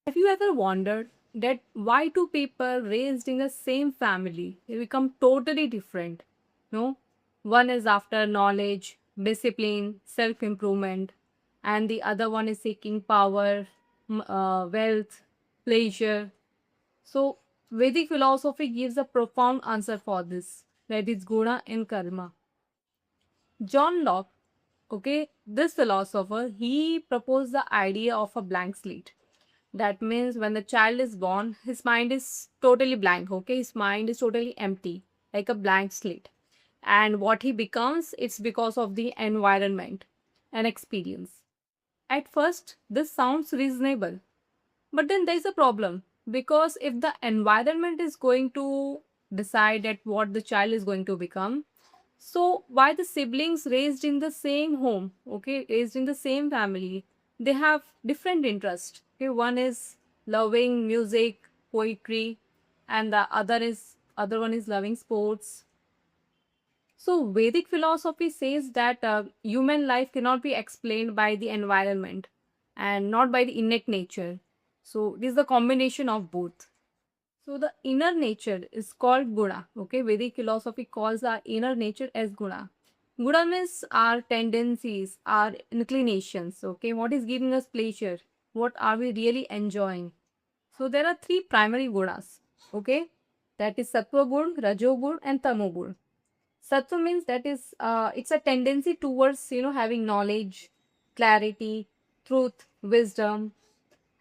Have you ever wondered that why two people raised in the same family they become totally different? No, one is after knowledge, discipline, self-improvement, and the other one is seeking power, wealth, pleasure. So Vedic philosophy gives a profound answer for this. That is guna and karma. John Locke, okay, this philosopher, he proposed the idea of a blank slate. That means when the child is born, his mind is totally blank, okay? His mind is totally empty, like a blank slate. And what he becomes, it's because of the environment and experience. At first, this sounds reasonable, but then there's a problem because if the environment is going to decide at what the child is going to become, so why the siblings raised in the same home, okay, raised in the same family, they have different interests. Okay, one is loving music, poetry, and the other one is loving sports. So Vedic philosophy says that human life cannot be explained by the environment and not by the innate nature. So this is the combination of both. So the inner nature is called guna. Okay, Vedic philosophy calls our inner nature as guna. Guna means our tendencies, our inclinations. Okay, what is giving us pleasure? What are we really enjoying? So there are three primary gunas. Okay, that is sattva gun, rajo gun, and tamo gun. Sattva means that is it's a tendency towards having knowledge, clarity, truth, wisdom,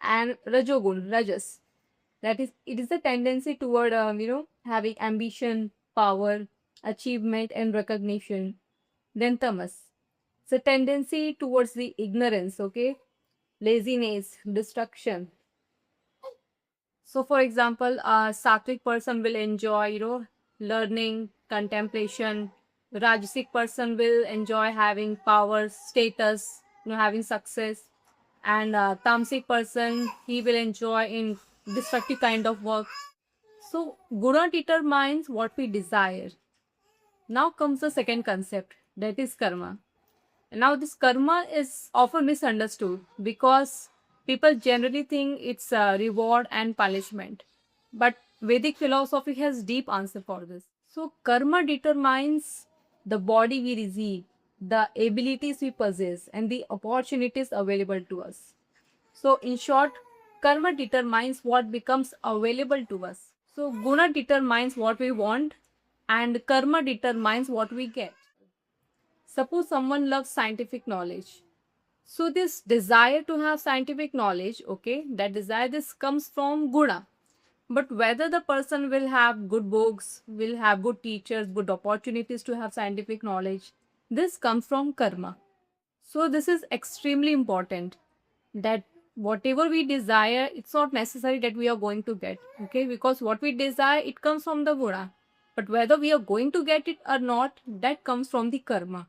and rajogun, rajas. That is, it is a tendency toward having ambition, power, achievement, and recognition. Then tamas, it's a tendency towards the ignorance, okay, laziness, destruction. So, for example, a sattvic person will enjoy, learning, contemplation. Rajasic person will enjoy having power, status, having success. And tamasic person, he will enjoy in destructive kind of work. So, guna determines what we desire. Now comes the second concept, that is karma. Now, this karma is often misunderstood because people generally think it's a reward and punishment. But Vedic philosophy has deep answer for this. So, karma determines the body we receive, the abilities we possess, and the opportunities available to us. So, in short, karma determines what becomes available to us. So, guna determines what we want, and karma determines what we get. Suppose someone loves scientific knowledge. So this desire to have scientific knowledge, okay, that desire this comes from guna. But whether the person will have good books, will have good teachers, good opportunities to have scientific knowledge, this comes from karma. So this is extremely important that whatever we desire, it's not necessary that we are going to get, okay, because what we desire, it comes from the guna. But whether we are going to get it or not, that comes from the karma.